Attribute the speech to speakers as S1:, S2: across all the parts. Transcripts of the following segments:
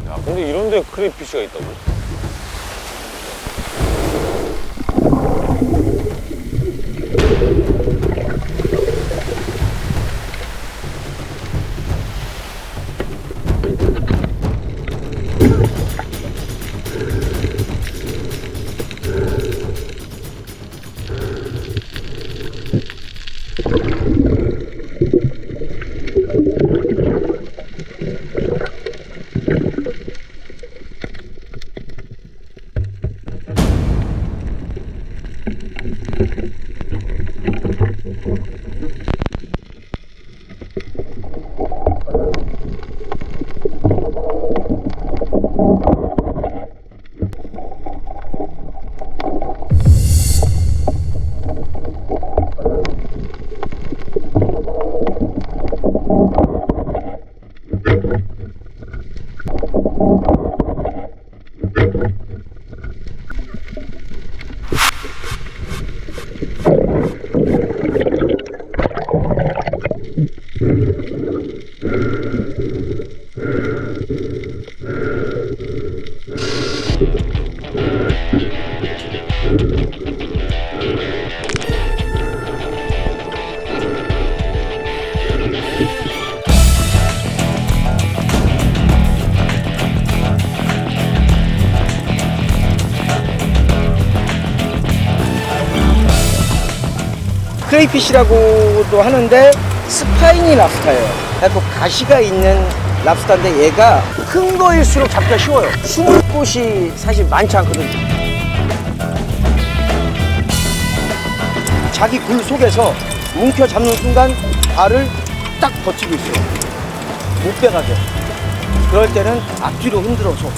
S1: 야, 근데 이런 데 크레이피쉬가 있다고?
S2: 크레이피쉬라고도 하는데 스파이니 랍스타예요. 그래서 가시가 있는 랍스타인데 얘가 큰 거일수록 잡기가 쉬워요. 숨을 곳이 사실 많지 않거든요. 자기 굴 속에서 움켜 잡는 순간 발을 딱 버티고 있어요. 못 빼가게. 그럴 때는 앞뒤로 흔들어서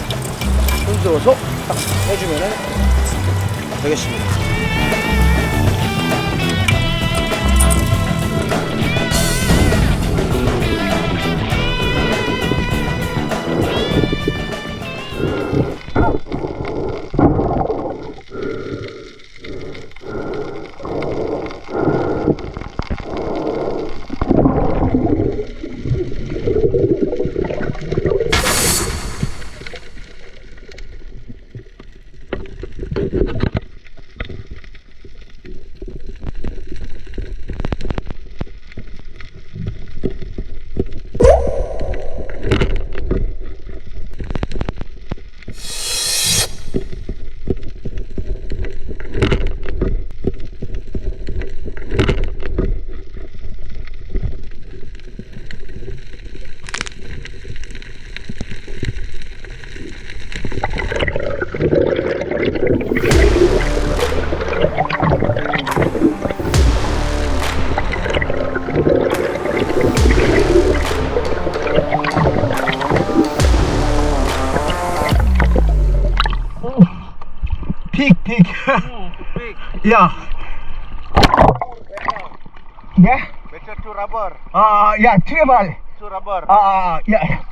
S2: 딱 해주면은 되겠습니다.
S3: 픽. 야. 네?
S4: Better to rubber.
S3: 야, 트레발.
S4: To rubber.
S3: 야.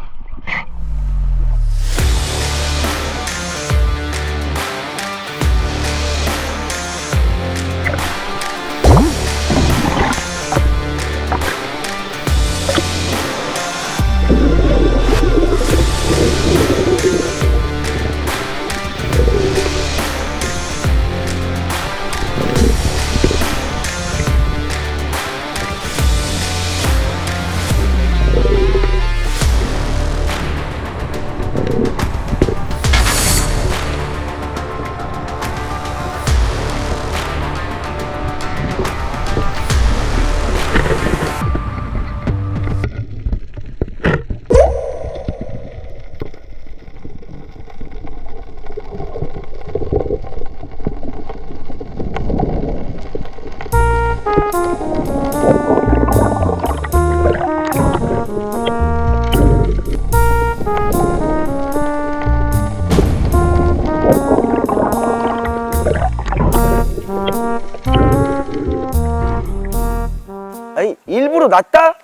S2: 아니, 일부러 놨다,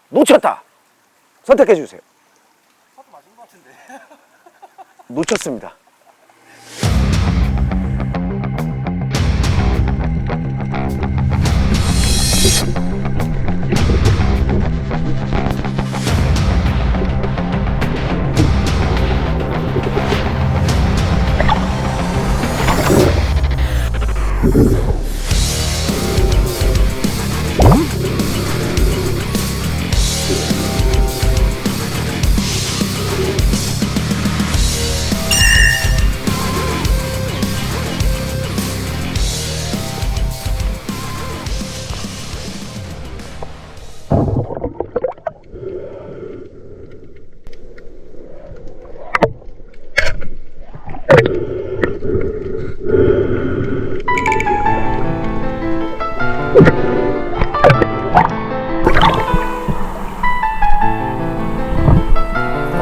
S2: 놓쳤다. 선택해 주세요. 놓쳤습니다.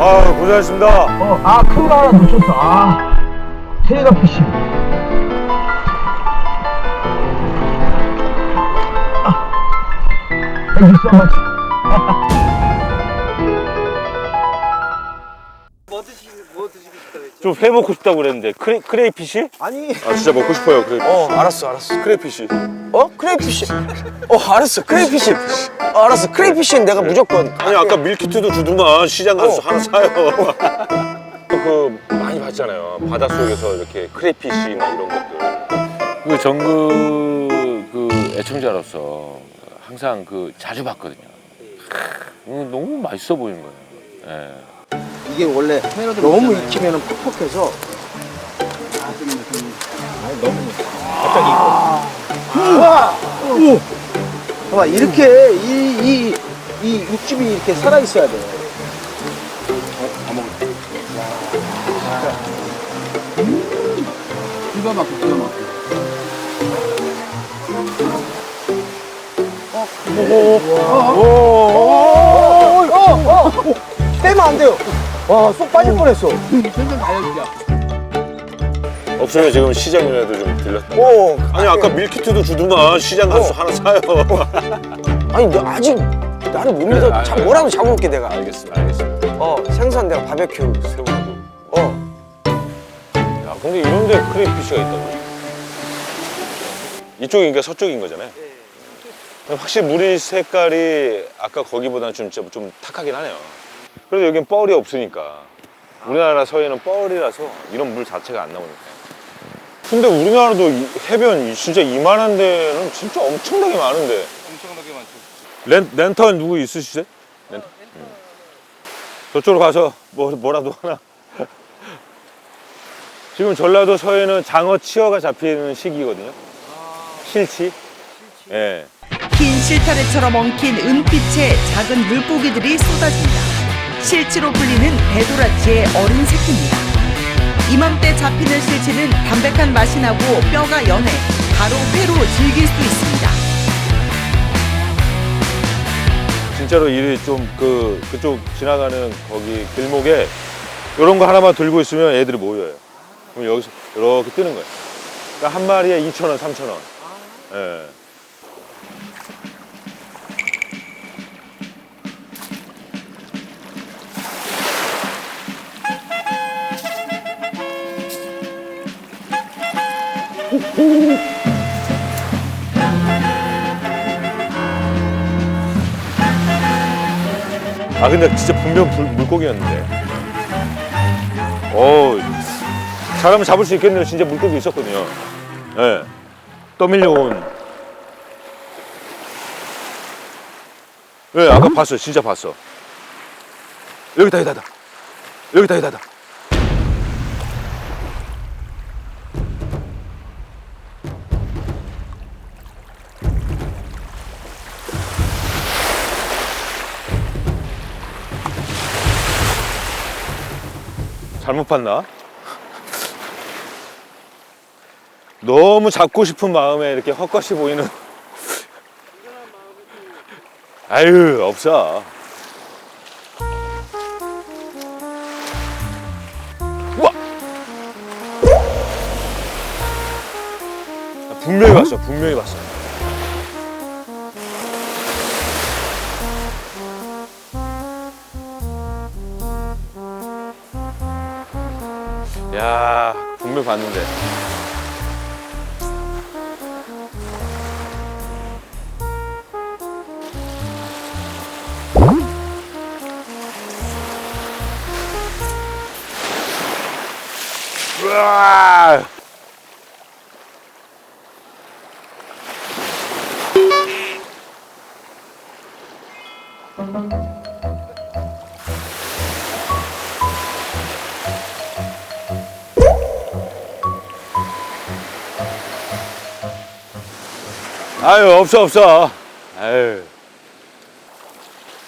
S1: 아, 고생하셨습니다.
S3: 큰 거 하나 놓쳤어. 트레이더 피싱. Thank you so much.
S2: 뭐 드시고 싶다고 했지?
S1: 좀 회먹고 싶다고 그랬는데 크레이피시?
S2: 아니
S1: 아 진짜 먹고 싶어요 크레이피시.
S2: 알았어
S1: 크레이피시.
S2: 크레이피쉬 알았어 크레이피쉬 알았어 크레이피쉬는 내가 무조건
S1: 아니 아까 밀키트도 주더만 시장 가서 하나 사요. 그 많이 봤잖아요. 바닷속에서 이렇게 크레이피시나 이런 것들.
S4: 그 정글 그 애청자로서 항상 그 자주 봤거든요. 너무 맛있어 보이는 거예요. 예.
S2: 이게 원래 너무 익히면 퍽퍽해서 봐봐 이렇게 이 육즙이 이렇게 살아 있어야 돼. 빼면 안 돼요. 와, 쏙 빠질 뻔했어.
S1: 없으면 지금 시장이라도 좀 들렸다.
S2: 오,
S1: 아니 아까 밀키트도 주더만 시장 가서 하나 사요.
S2: 아니, 너 아직 나를 못 믿어. 참 뭐라도 잡아볼게, 내가.
S1: 알겠습니다.
S2: 생선 내가 바베큐 새우라도.
S1: 야 근데 이런데 크레이피시가 있다고? 이쪽이 그러니까 서쪽인 거잖아요. 확실히 물이 색깔이 아까 거기보다는 좀 탁하긴 하네요. 그래도 여긴 뻘이 없으니까. 우리나라 서해는 뻘이라서 이런 물 자체가 안 나오니까. 근데 우리나라도 해변 진짜 이만한 데는 진짜 엄청나게 많은데. 엄청나게 많죠. 랜턴 누구 있으시죠? 랜턴? 저쪽으로 가서 뭐라도 하나. 지금 전라도 서해는 장어 치어가 잡히는 시기거든요. 실치. 예.
S5: 긴 실타래처럼 엉킨 은빛의 작은 물고기들이 쏟아진다. 실치로 불리는 배도라지의 어린 새끼입니다. 이맘때 잡히는 실치는 담백한 맛이 나고 뼈가 연해 바로 회로 즐길 수 있습니다.
S1: 진짜로 일이 좀 그쪽 지나가는 거기 길목에 이런 거 하나만 들고 있으면 애들이 모여요. 그럼 여기서 이렇게 뜨는 거예요. 그러니까 한 마리에 2,000원, 3,000원. 예. 아 근데 진짜 분명 물고기였는데. 잘하면 잡을 수 있겠네요. 진짜 물고기 있었거든요. 예. 떠밀려온. 예, 아까 봤어요. 진짜 봤어. 여기다. 여기다. 잘못 봤나? 너무 잡고 싶은 마음에 이렇게 헛것이 보이는. 아유, 없어. 우와! 분명히 봤어. 야, 분명히 봤는데. 우와! 아유, 없어. 아유.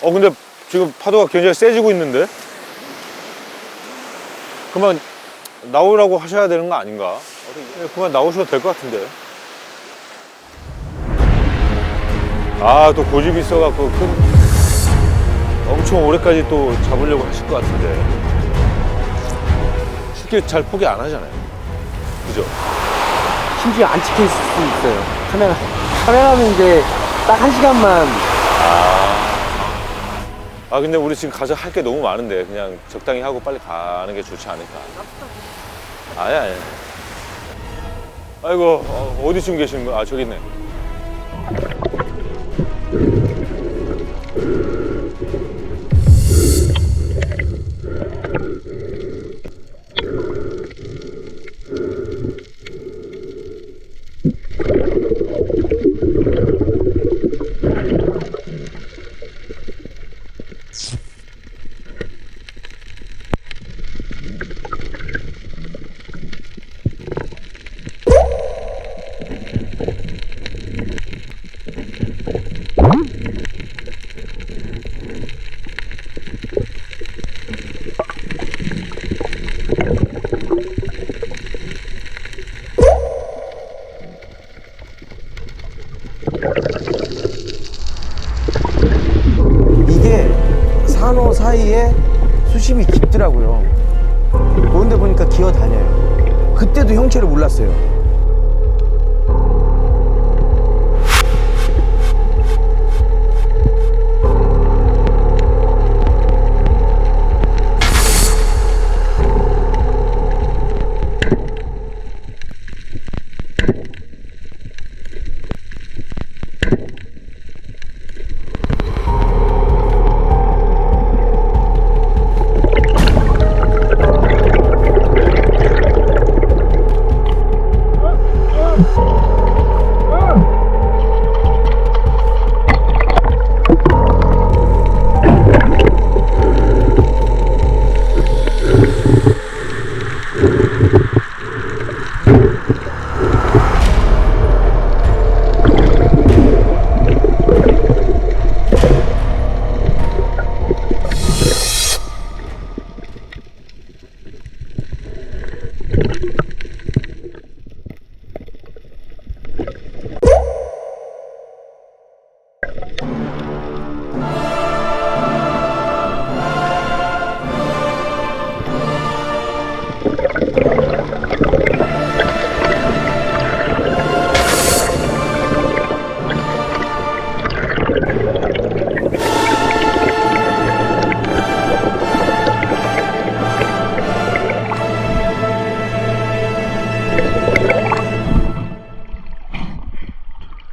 S1: 근데 지금 파도가 굉장히 세지고 있는데? 그만 나오라고 하셔야 되는 거 아닌가? 그만 나오셔도 될 것 같은데. 아, 또 고집이 있어갖고 엄청 오래까지 또 잡으려고 하실 것 같은데. 쉽게 잘 포기 안 하잖아요. 그죠?
S2: 심지어 안 찍힐 수 있어요. 카메라는 이제 딱 1시간만.
S1: 근데 우리 지금 가서 할 게 너무 많은데 그냥 적당히 하고 빨리 가는 게 좋지 않을까. 아니. 아이고, 어디쯤 계시는 거야? 저기 있네.
S2: 이게 산호 사이에 수심이 깊더라고요. 그런데 보니까 기어 다녀요. 그때도 형체를 몰랐어요.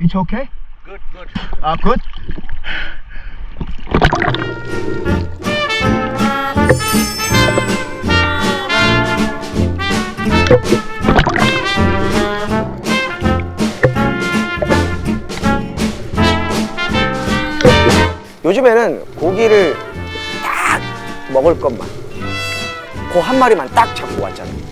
S3: It's okay? Good. Good?
S2: 요즘에는 고기를 딱 먹을 것만 그 한 마리만 딱 잡고 왔잖아요.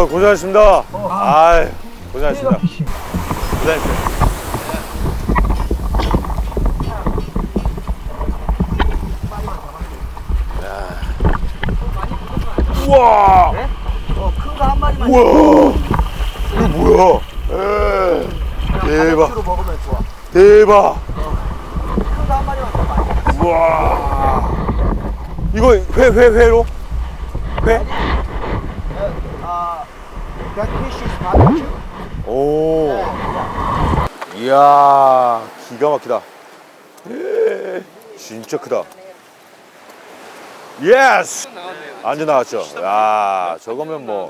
S1: 고생하셨습니다. 고생하셨습니다. 고생하셨습니다. 우와!
S2: 큰 거 한 마리만.
S1: 우와! 이거 뭐야? 우와. 대박.
S2: 가격으로 먹으면 좋아.
S1: 대박.
S2: 이거 한 마리만 더 많이.
S1: 우와. 이거 회로? 회?
S2: 백피시 바베큐.
S1: 오. 이야, 기가 막히다. 진짜 크다. 예스! 완전 나왔죠. 야, 저거면 뭐.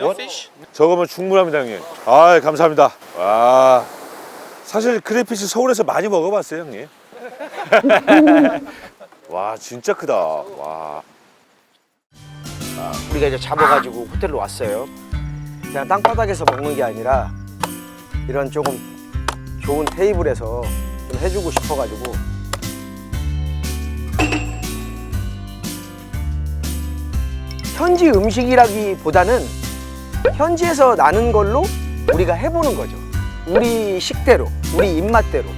S1: 저거면 충분합니다, 형님. 아, 감사합니다. 와. 사실 크레피시 서울에서 많이 먹어봤어요, 형님. 와, 진짜 크다. 와.
S2: 우리가 이제 잡아가지고 호텔로 왔어요. 그냥 땅바닥에서 먹는 게 아니라 이런 조금 좋은 테이블에서 좀 해주고 싶어가지고. 현지 음식이라기보다는 현지에서 나는 걸로 우리가 해보는 거죠. 우리 식대로, 우리 입맛대로.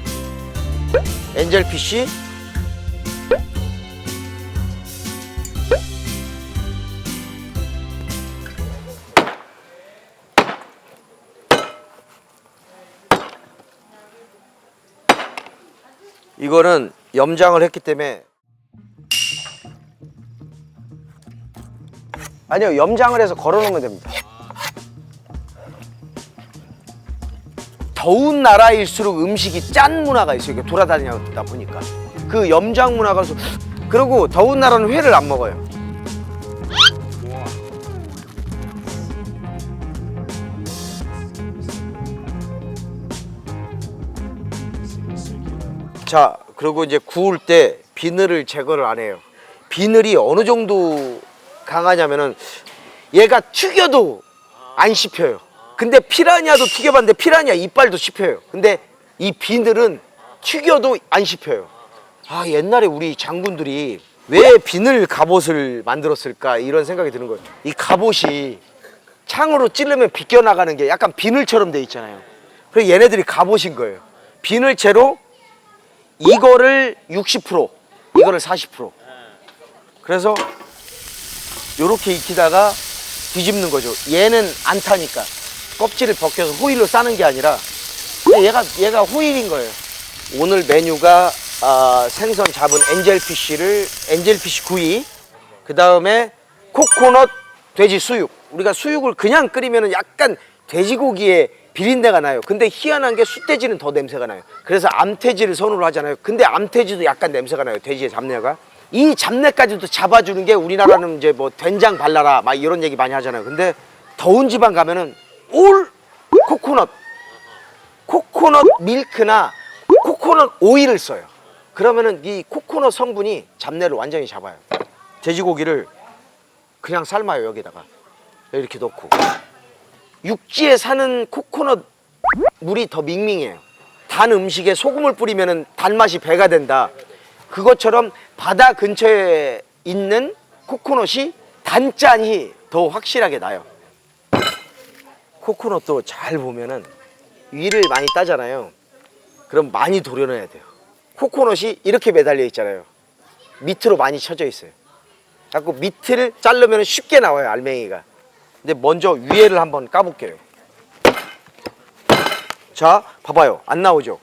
S2: 엔젤피쉬, 이거는 염장을 했기 때문에. 아니요, 염장을 해서 걸어놓으면 됩니다. 더운 나라일수록 음식이 짠 문화가 있어요. 이게 돌아다니다 보니까 그 염장 문화가. 그리고 더운 나라는 회를 안 먹어요. 자, 그리고 이제 구울 때 비늘을 제거를 안 해요. 비늘이 어느 정도 강하냐면은 얘가 튀겨도 안 씹혀요. 근데 피라냐도 튀겨봤는데 피라냐 이빨도 씹혀요. 근데 이 비늘은 튀겨도 안 씹혀요. 아, 옛날에 우리 장군들이 왜 비늘 갑옷을 만들었을까 이런 생각이 드는 거예요. 이 갑옷이 창으로 찌르면 비껴나가는 게 약간 비늘처럼 돼 있잖아요. 그래서 얘네들이 갑옷인 거예요. 비늘채로 이거를 60%, 이거를 40%. 그래서 요렇게 익히다가 뒤집는 거죠. 얘는 안 타니까 껍질을 벗겨서 호일로 싸는 게 아니라 얘가 호일인 거예요. 오늘 메뉴가 생선 잡은 엔젤피쉬 구이, 그 다음에 코코넛 돼지 수육. 우리가 수육을 그냥 끓이면 약간 돼지고기에 비린내가 나요. 근데 희한한 게 숫돼지는 더 냄새가 나요. 그래서 암돼지를 선호를 하잖아요. 근데 암돼지도 약간 냄새가 나요. 돼지의 잡내가. 이 잡내까지도 잡아주는 게, 우리나라는 이제 뭐 된장 발라라 막 이런 얘기 많이 하잖아요. 근데 더운 지방 가면은 올 코코넛 밀크나 코코넛 오일을 써요. 그러면은 이 코코넛 성분이 잡내를 완전히 잡아요. 돼지고기를 그냥 삶아요. 여기다가 이렇게 넣고. 육지에 사는 코코넛 물이 더 밍밍해요. 단 음식에 소금을 뿌리면 단맛이 배가 된다. 그것처럼 바다 근처에 있는 코코넛이 단짠이 더 확실하게 나요. 코코넛도 잘 보면은 위를 많이 따잖아요. 그럼 많이 도려내야 돼요. 코코넛이 이렇게 매달려 있잖아요. 밑으로 많이 쳐져 있어요. 자꾸 밑을 자르면 쉽게 나와요, 알맹이가. 근데 먼저 위에를 한번 까볼게요. 자, 봐봐요. 안 나오죠?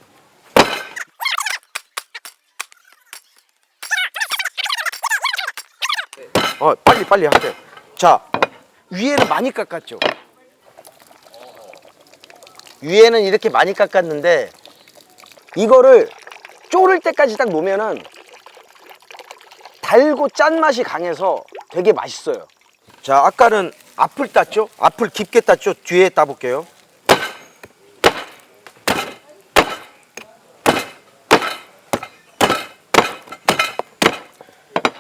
S2: 빨리 하세요. 자, 위에는 많이 깎았죠? 위에는 이렇게 많이 깎았는데 이거를 졸을 때까지 딱 놓으면은 달고 짠맛이 강해서 되게 맛있어요. 자, 아까는 앞을 땄죠? 앞을 깊게 땄죠? 뒤에 따볼게요.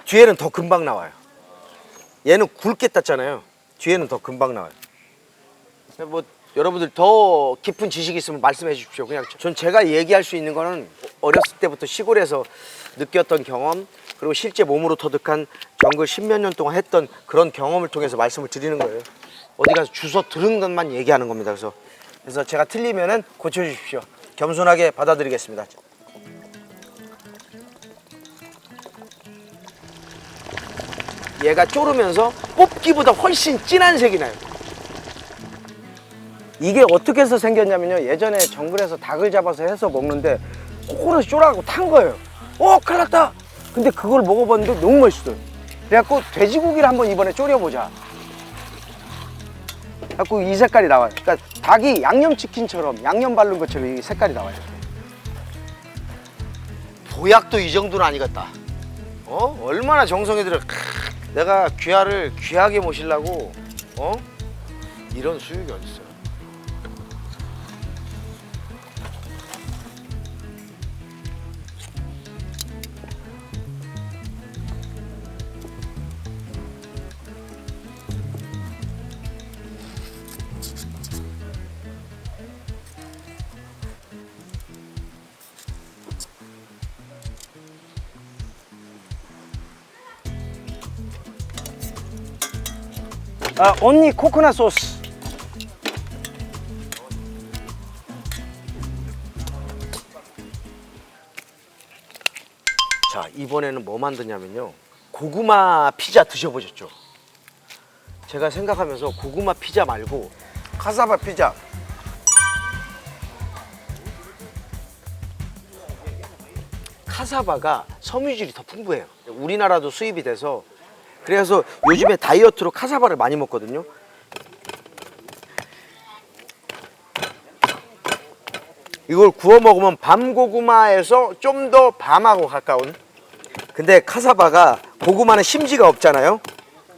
S2: 뒤에는 더 금방 나와요. 얘는 굵게 땄잖아요. 뒤에는 더 금방 나와요. 뭐 여러분들 더 깊은 지식이 있으면 말씀해 주십시오. 그냥 전 제가 얘기할 수 있는 거는 어렸을 때부터 시골에서 느꼈던 경험, 그리고 실제 몸으로 터득한 정글 10몇 년 동안 했던 그런 경험을 통해서 말씀을 드리는 거예요. 어디 가서 주워 들은 것만 얘기하는 겁니다. 그래서 제가 틀리면은 고쳐주십시오. 겸손하게 받아들이겠습니다. 얘가 졸으면서 뽑기보다 훨씬 진한 색이 나요. 이게 어떻게 해서 생겼냐면요. 예전에 정글에서 닭을 잡아서 해서 먹는데 코코넛이 쫄아가고 탄 거예요. 큰일 났다. 근데 그걸 먹어봤는데 너무 맛있어요. 그래갖고 돼지고기를 한번 이번에 졸여보자. 그래갖고 이 색깔이 나와요. 그러니까 닭이 양념치킨처럼 양념 바른 것처럼 이 색깔이 나와요. 보약도 이 정도는 아니겠다. 얼마나 정성이 들어. 내가 귀하를 귀하게 모시려고 이런 수육이 어딨어. 언니 코코넛 소스. 자, 이번에는 뭐 만드냐면요. 고구마 피자 드셔보셨죠? 제가 생각하면서 고구마 피자 말고 카사바 피자. 카사바가 섬유질이 더 풍부해요. 우리나라도 수입이 돼서 그래서 요즘에 다이어트로 카사바를 많이 먹거든요. 이걸 구워 먹으면 밤고구마에서 좀 더 밤하고 가까운. 근데 카사바가 고구마는 심지가 없잖아요.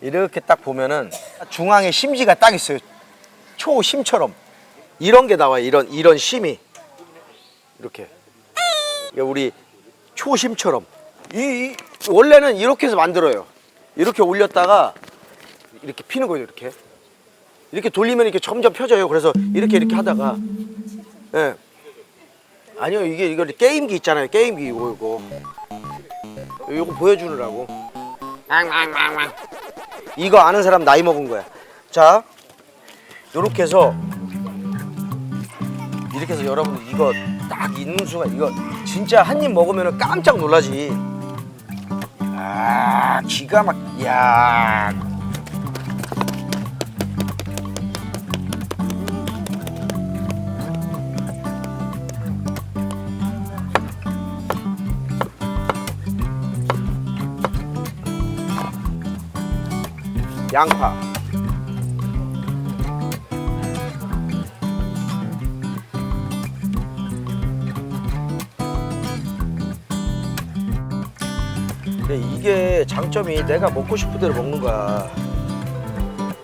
S2: 이렇게 딱 보면은 중앙에 심지가 딱 있어요. 초심처럼 이런 게 나와요. 이런 심이 이렇게. 우리 초심처럼. 원래는 이렇게 해서 만들어요. 이렇게 올렸다가 이렇게 피는 거예요. 이렇게 돌리면 이렇게 점점 펴져요. 그래서 이렇게 하다가 아니요, 이거 게임기 있잖아요. 게임기 이거 보여주느라고. 이거 아는 사람 나이 먹은 거야. 자, 이렇게 해서 여러분 이거 딱 있는 순간 이거 진짜 한 입 먹으면 깜짝 놀라지. 기가 막, 야. 양파. 이게 장점이 내가 먹고 싶은 대로 먹는 거야.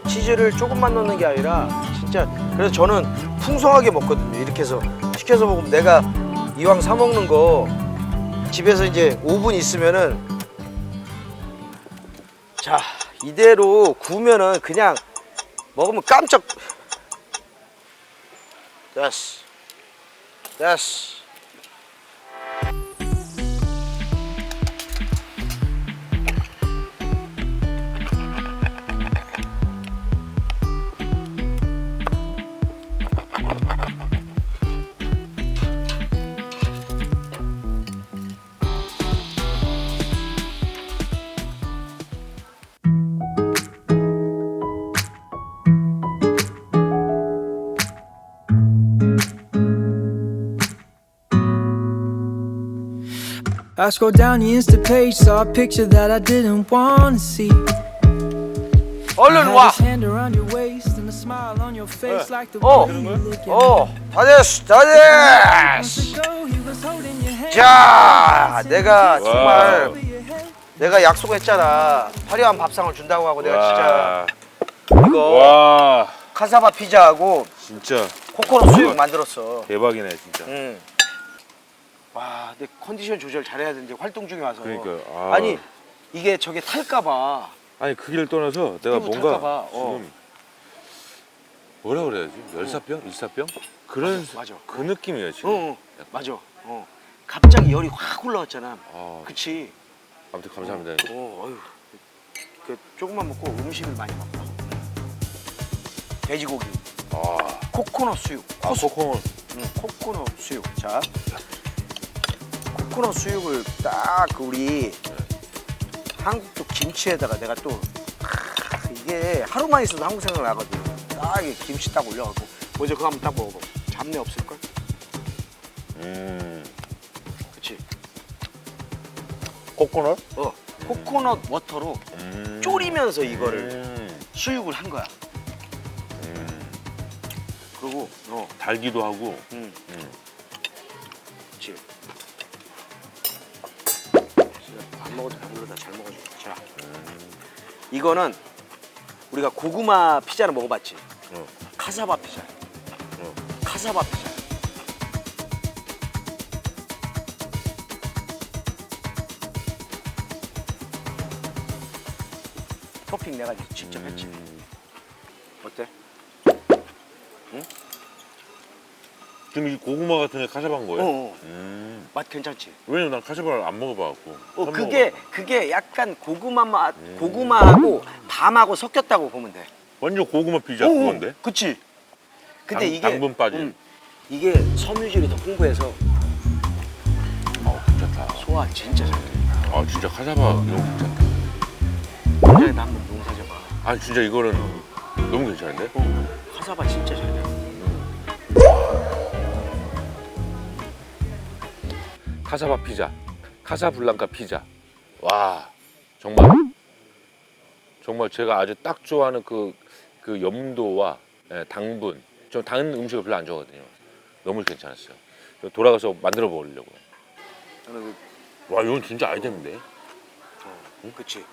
S2: 치즈를 조금만 넣는 게 아니라 진짜. 그래서 저는 풍성하게 먹거든요. 이렇게 해서 시켜서 먹으면 내가 이왕 사 먹는 거 집에서 이제 오븐 있으면은 자 이대로 구우면은 그냥 먹으면 깜짝. 됐어.
S6: I scrolled down the Insta page, saw a picture that I didn't want to see.
S2: 얼른 와.
S6: Hand around your waist and a smile on your face like the
S2: 어.
S6: way you look at
S2: 다 됐어.
S6: me. He was holding your hand.
S2: 자, 내가 정말
S1: 와우.
S2: 내가 약속했잖아. 화려한 밥상을 준다고 하고 내가
S1: 와.
S2: 진짜 이거
S1: 와,
S2: 카사바 피자하고
S1: 진짜
S2: 코코넛 수육 만들었어.
S1: 대박이네 진짜.
S2: 응. 와, 내 컨디션 조절 잘해야 되는데 활동 중에 와서.
S1: 그러니까요.
S2: 아니 이게 저게 탈까봐.
S1: 아니 그 길을 떠나서 내가
S2: 피부
S1: 뭔가
S2: 탈까봐,
S1: 지금 뭐라 그래야지? 열사병? 일사병? 그런
S2: 맞아.
S1: 그 느낌이에요 지금.
S2: 응, 맞아. 갑자기 열이 확 올라왔잖아.
S1: 아,
S2: 그치.
S1: 아무튼 감사합니다.
S2: 어휴. 그 조금만 먹고 음식을 많이 먹어. 돼지고기,
S1: 아,
S2: 코코넛 수육,
S1: 코코넛.
S2: 코코넛 수육. 자, 코코넛 수육을 딱 우리 한국도 김치에다가 내가 또 이게 하루만 있어도 한국 생각 나거든. 딱 이게 김치 딱 올려갖고 먼저 그거 한번 딱 먹어봐. 잡내 없을걸? 그치?
S4: 코코넛?
S2: 코코넛 워터로 졸이면서 이거를 수육을 한 거야. 그리고
S4: 달기도 하고.
S2: 그치? 안 먹어도 배불러다. 잘 먹어줘. 자, 이거는 우리가 고구마 피자를 먹어봤지? 카사바 피자. 카사바 피자. 토핑 내가 직접 했지. 어때?
S4: 지금 이 고구마 같은 게 카사바인 거예요?
S2: 맛 괜찮지?
S4: 왜냐면 난 카사바를 안 먹어봐갖고. 처음
S2: 그게 약간 고구마 맛, 고구마하고 밤하고 섞였다고 보면 돼.
S4: 완전 고구마 피자 그건데?
S2: 그치? 근데 이게
S4: 당분 빠진.
S2: 이게 섬유질이 더 풍부해서
S4: 괜찮다.
S2: 소화 진짜 잘 돼.
S4: 아 진짜 카사바 이거 괜찮다.
S2: 언제 나 한번 농사 져봐.
S4: 아 진짜 이거는 너무 괜찮은데?
S2: 카사바 진짜 잘 돼.
S4: 카사바 피자, 카사블랑카 피자. 와 정말 제가 아주 딱 좋아하는 그 염도와 당분. 좀 단 음식을 별로 안 좋아하거든요. 너무 괜찮았어요. 돌아가서 만들어 먹으려고. 와 이건 진짜 아이템인데?
S2: 그치?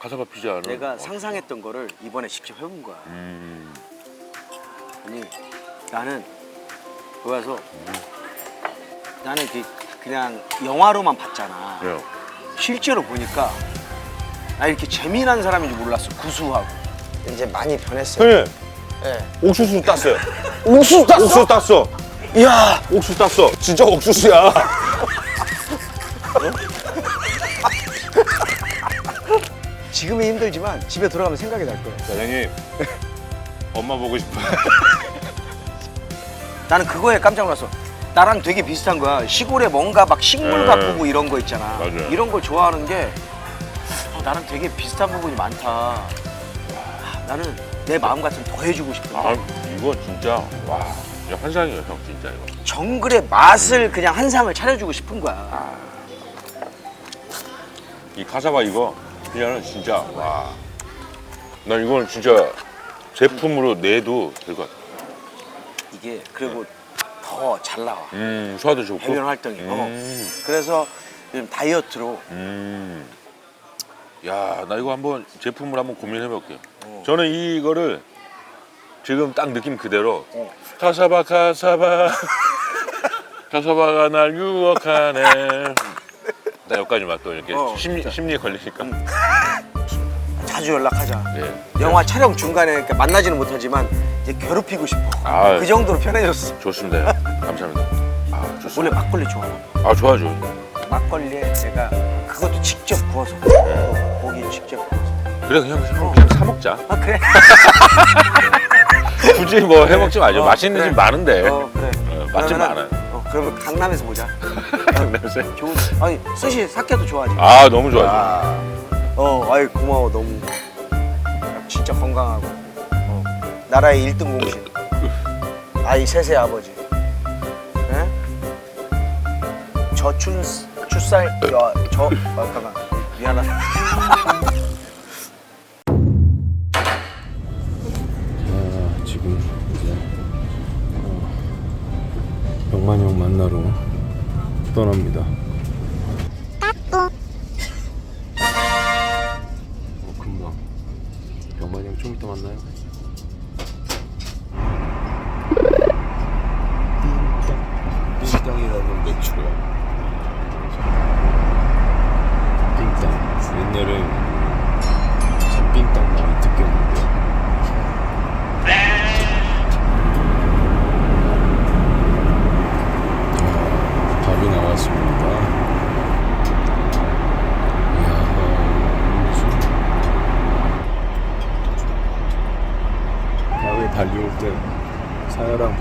S4: 카사바 피자는
S2: 내가 상상했던 거를 이번에 직접 해본 거야. 아니 나는 거기 가서 나는 그냥 영화로만 봤잖아.
S4: 그래요.
S2: 실제로 보니까 나 이렇게 재미난 사람인 줄 몰랐어. 구수하고. 이제 많이 변했어요.
S1: 형님, 옥수수 땄어요. 옥수수 땄어? 옥수수 땄어.
S2: 이야,
S1: 옥수수 땄어. 진짜 옥수수야.
S2: 지금은 힘들지만 집에 돌아가면 생각이 날 거야.
S1: 사장님, 엄마 보고 싶어요.
S2: 나는 그거에 깜짝 놀랐어. 나랑 되게 비슷한 거야. 시골에 뭔가 막 식물 가꾸고 이런 거 있잖아.
S4: 맞아요.
S2: 이런 걸 좋아하는 게 나랑 되게 비슷한 부분이 많다. 나는 내 마음 같으면 더 해주고 싶어.
S4: 아 이거 진짜 와 진짜 환상이에요 형 진짜 이거.
S2: 정글의 맛을 그냥 한 상을 차려주고 싶은 거야.
S4: 이 카사바 이거 그냥 진짜 와. 난 이거는 진짜 제품으로 내도 될 것 같아.
S2: 이게 그리고 더 잘 나와.
S4: 소화도 좋고.
S2: 배변 활동이. 그래서 요즘 다이어트로
S4: 야, 나 이거 한번 제품을 한번 고민해 볼게요. 저는 이거를 지금 딱 느낌 그대로 카사바 카사바가 날 유혹하네. 나 여기까지만 또 이렇게 심리에 걸리니까.
S2: 자주 연락하자.
S4: 네.
S2: 영화 촬영 중간에 그러니까 만나지는 못하지만 이제 괴롭히고 싶어.
S4: 아,
S2: 그 정도로 편해졌어.
S4: 좋습니다. 감사합니다. 아, 좋습니다.
S2: 원래 막걸리 좋아하나?
S4: 아, 좋아죠.
S2: 막걸리에 제가 그것도 직접 구워서 고기 직접 구워서.
S4: 그래 그냥 사 먹자.
S2: 아 그래?
S4: 굳이 뭐 해 먹지 말죠. 맛있는
S2: 그래.
S4: 집 많은데.
S2: 그래.
S4: 맛집
S2: 그러면은,
S4: 많아요.
S2: 그러면 강남에서 보자.
S4: 강남에서.
S2: 좋은. 아니 스시 사케도 좋아하지.
S4: 아, 너무 좋아요.
S2: 아이 고마워 너무. 진짜 건강하고. 나라의 1등 공신. 아이 셋의 아버지. 예? 출살 잠깐만 미안하다.
S7: 지금 이제 병만이 형 만나러 떠납니다. 금방 병만이 형 좀 이따 만나요. 띵땅이라는 맥주가 띵땅 옛날에 참 띵땅 많이 느꼈는데 밥이 나왔습니다. 이야, 무슨 다음에 달려올 때 사야랑